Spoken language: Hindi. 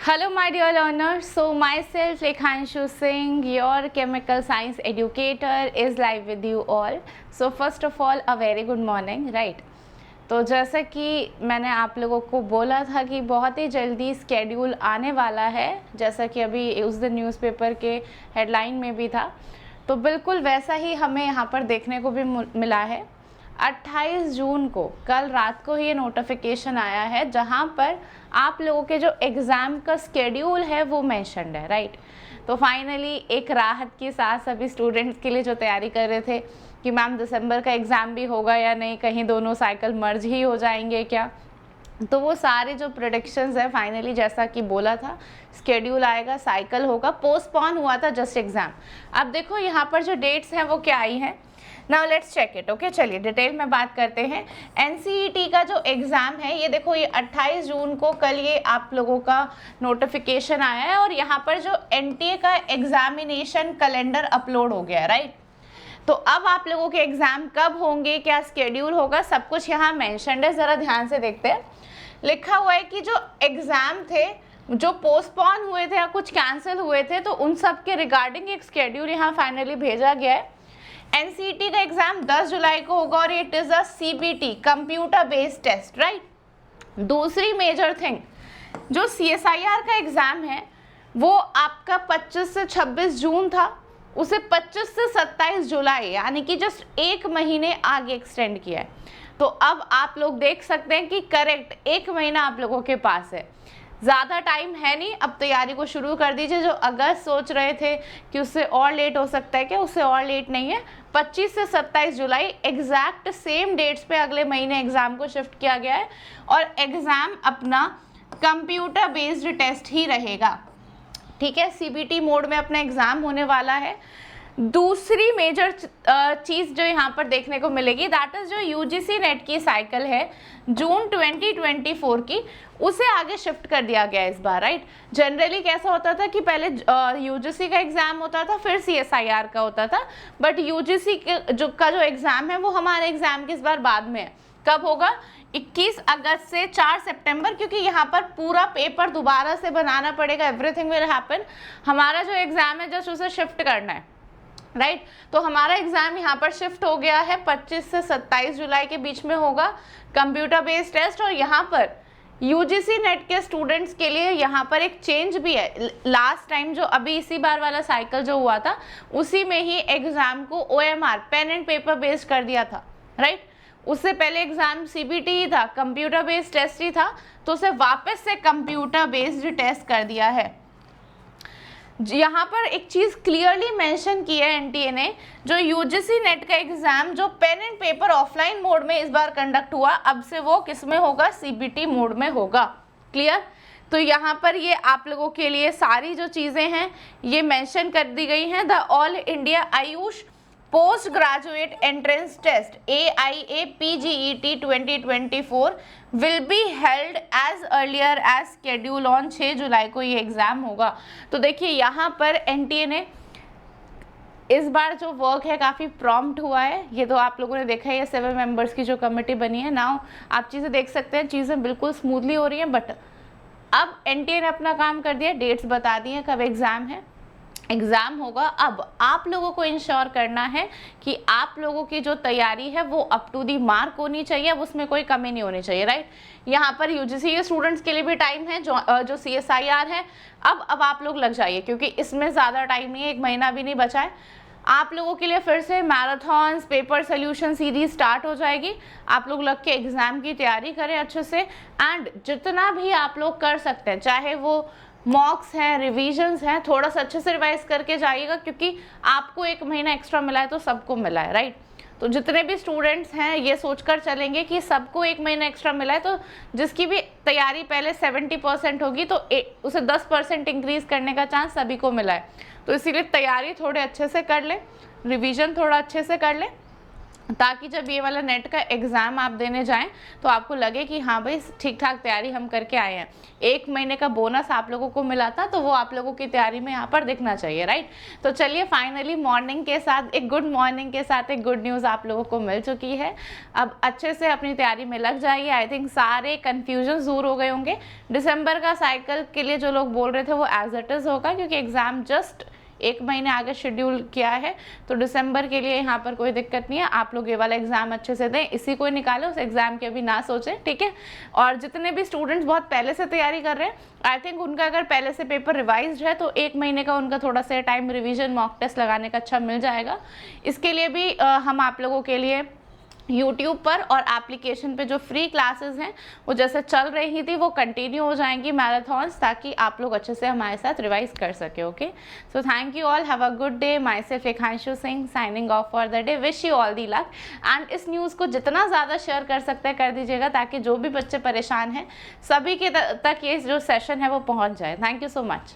Hello, my dear learners. So, myself, Lekhanshu Singh, your chemical science educator, is live with you all. So, first of all, a very good morning, right? तो जैसा कि मैंने आप लोगों को बोला था कि बहुत ही जल्दी स्केड्यूल आने वाला है, जैसा कि अभी उस दिन न्यूज़पेपर के हेडलाइन में भी था, तो बिल्कुल वैसा ही हमें यहाँ पर देखने को भी मिला है। 28 जून को कल रात को ही ये नोटिफिकेशन आया है, जहाँ पर आप लोगों के जो एग्ज़ाम का स्केड्यूल है वो मेंशन्ड है, राइट। तो फाइनली एक राहत की सांस सभी स्टूडेंट्स के लिए जो तैयारी कर रहे थे कि मैम दिसंबर का एग्ज़ाम भी होगा या नहीं, कहीं दोनों साइकिल मर्ज ही हो जाएंगे क्या। तो वो सारे जो प्रेडिक्शंस है फाइनली जैसा कि बोला था, स्केड्यूल आएगा, साइकिल होगा, पोस्टपोन हुआ था जस्ट एग्ज़ाम। अब देखो यहाँ पर जो डेट्स हैं वो क्या आई हैं। Now let's check it. Okay, चलिए डिटेल में बात करते हैं। एनसीईटी का जो एग्ज़ाम है ये देखो, ये 28 जून को कल ये आप लोगों का नोटिफिकेशन आया है और यहाँ पर जो एनटीए का एग्जामिनेशन कैलेंडर अपलोड हो गया है, राइट। तो अब आप लोगों के एग्ज़ाम कब होंगे, क्या स्केड्यूल होगा, सब कुछ यहाँ मेंशन्ड है। ज़रा ध्यान से देखते हैं। लिखा हुआ है कि जो एग्ज़ाम थे जो पोस्टपोन हुए थे या कुछ कैंसिल हुए थे, तो उन सब के रिगार्डिंग एक स्केड्यूल यहाँ फाइनली भेजा गया है। एनसीईटी का एग्ज़ाम 10 जुलाई को होगा और it is a CBT, computer based test, right. दूसरी मेजर थिंग, जो सीएसआईआर का एग्ज़ाम है वो आपका 25 से 26 जून था, उसे 25 से 27 जुलाई यानी कि जस्ट एक महीने आगे एक्सटेंड किया है। तो अब आप लोग देख सकते हैं कि करेक्ट एक महीना आप लोगों के पास है, ज़्यादा टाइम है नहीं। अब तैयारी को शुरू कर दीजिए। जो अगस्त सोच रहे थे कि उससे और लेट हो सकता है, क्या उससे और लेट नहीं है। 25 से 27 जुलाई एग्जैक्ट सेम डेट्स पे अगले महीने एग्ज़ाम को शिफ्ट किया गया है और एग्ज़ाम अपना कंप्यूटर बेस्ड टेस्ट ही रहेगा, ठीक है। सीबीटी मोड में अपना एग्ज़ाम होने वाला है। दूसरी मेजर चीज़ जो यहाँ पर देखने को मिलेगी, दैट इज़ जो यूजीसी नेट की साइकिल है जून 2024 की, उसे आगे शिफ्ट कर दिया गया इस बार, राइट। जनरली कैसा होता था कि पहले यूजीसी का एग्ज़ाम होता था, फिर सीएसआईआर का होता था, बट यूजीसी का जो एग्ज़ाम है वो हमारे एग्ज़ाम के इस बार बाद में है। कब होगा? 21 अगस्त से 4 सितंबर, क्योंकि यहाँ पर पूरा पेपर दोबारा से बनाना पड़ेगा। Everything will happen. हमारा जो एग्ज़ाम है जस्ट उसे शिफ्ट करना है, राइट। तो हमारा एग्ज़ाम यहाँ पर शिफ्ट हो गया है, 25 से 27 जुलाई के बीच में होगा कंप्यूटर बेस्ड टेस्ट। और यहाँ पर यूजीसी नेट के स्टूडेंट्स के लिए यहाँ पर एक चेंज भी है। लास्ट टाइम जो अभी इसी बार वाला साइकिल जो हुआ था, उसी में ही एग्ज़ाम को OMR pen and paper based कर दिया था, राइट। उससे पहले एग्ज़ाम सीबीटी ही था, कंप्यूटर बेस्ड टेस्ट ही था, तो उसे वापस से कंप्यूटर बेस्ड टेस्ट कर दिया है। यहाँ पर एक चीज़ क्लियरली मेंशन की है एनटीए ने, जो यूजीसी नेट का एग्ज़ाम जो pen and paper offline mode में इस बार कंडक्ट हुआ, अब से वो किस में होगा? सीबीटी मोड में होगा। क्लियर? तो यहाँ पर ये आप लोगों के लिए सारी जो चीज़ें हैं ये मेंशन कर दी गई हैं। The all India AYUSH post graduate entrance test AIAPGET 2024 will be held as earlier as schedule on 6 July को ये एग्ज़ाम होगा। तो देखिए यहाँ पर एनटीए ने इस बार जो वर्क है काफ़ी प्रॉम्प्ट हुआ है। ये तो आप लोगों ने देखा है, ये 7 मेंबर्स की जो कमेटी बनी है। नाउ आप चीज़ें देख सकते हैं, चीज़ें बिल्कुल स्मूथली हो रही हैं। बट अब एनटीए ने अपना काम कर दिया, डेट्स बता दी हैं कब एग्ज़ाम है, एग्ज़ाम होगा। अब आप लोगों को इंश्योर करना है कि आप लोगों की जो तैयारी है वो अप टू दी मार्क होनी चाहिए, अब उसमें कोई कमी नहीं होनी चाहिए, राइट। यहाँ पर यूजीसी के स्टूडेंट्स के लिए भी टाइम है, जो सीएसआईआर है। अब आप लोग लग जाइए, क्योंकि इसमें ज़्यादा टाइम नहीं है, एक महीना भी नहीं बचा है। आप लोगों के लिए फिर से marathons paper solution series start हो जाएगी। आप लोग लग के एग्ज़ाम की तैयारी करें अच्छे से, एंड जितना भी आप लोग कर सकते हैं, चाहे वो मॉक्स हैं, रिवीजन्स हैं, थोड़ा सा अच्छे से रिवाइज करके जाइएगा, क्योंकि आपको एक महीना एक्स्ट्रा मिला है तो सबको मिला है, राइट। तो जितने भी स्टूडेंट्स हैं ये सोचकर चलेंगे कि सबको एक महीना एक्स्ट्रा मिला है, तो जिसकी भी तैयारी पहले 70% होगी तो उसे 10% इंक्रीज़ करने का चांस सभी को मिला है। तो इसीलिए तैयारी थोड़े अच्छे से कर ले, रिवीजन थोड़ा अच्छे से कर ले, ताकि जब ये वाला नेट का एग्ज़ाम आप देने जाएं तो आपको लगे कि हाँ भाई ठीक ठाक तैयारी हम करके आए हैं। 1 महीने का बोनस आप लोगों को मिला था तो वो आप लोगों की तैयारी में यहाँ पर दिखना चाहिए, राइट। तो चलिए फाइनली मॉर्निंग के साथ एक गुड मॉर्निंग के साथ एक गुड न्यूज़ आप लोगों को मिल चुकी है। अब अच्छे से अपनी तैयारी में लग जाइए। आई थिंक सारे कन्फ्यूजन दूर हो गए होंगे। दिसंबर का साइकिल के लिए जो लोग बोल रहे थे वो एज इट इज़ होगा, क्योंकि एग्ज़ाम जस्ट 1 महीने आगे शेड्यूल किया है, तो दिसंबर के लिए यहाँ पर कोई दिक्कत नहीं है। आप लोग ये वाला एग्जाम अच्छे से दें, इसी को निकालें, उस एग्जाम के अभी ना सोचें, ठीक है। और जितने भी स्टूडेंट्स बहुत पहले से तैयारी कर रहे हैं, आई थिंक उनका अगर पहले से पेपर रिवाइज्ड है तो 1 महीने का उनका थोड़ा सा टाइम रिवीजन मॉक टेस्ट लगाने का अच्छा मिल जाएगा। इसके लिए भी हम आप लोगों के लिए यूट्यूब पर और एप्लीकेशन पे जो फ्री क्लासेस हैं वो जैसे चल रही थी वो कंटिन्यू हो जाएंगी मैराथन्स, ताकि आप लोग अच्छे से हमारे साथ रिवाइज कर सके। Okay, so thank you all, have a good day. Myself Rekhanshu Singh signing off for the day. Wish you all the luck and इस न्यूज़ को जितना ज़्यादा शेयर कर सकते हैं कर दीजिएगा, ताकि जो भी बच्चे परेशान हैं सभी के तक ये जो सेशन है वो पहुँच जाए। Thank you so much.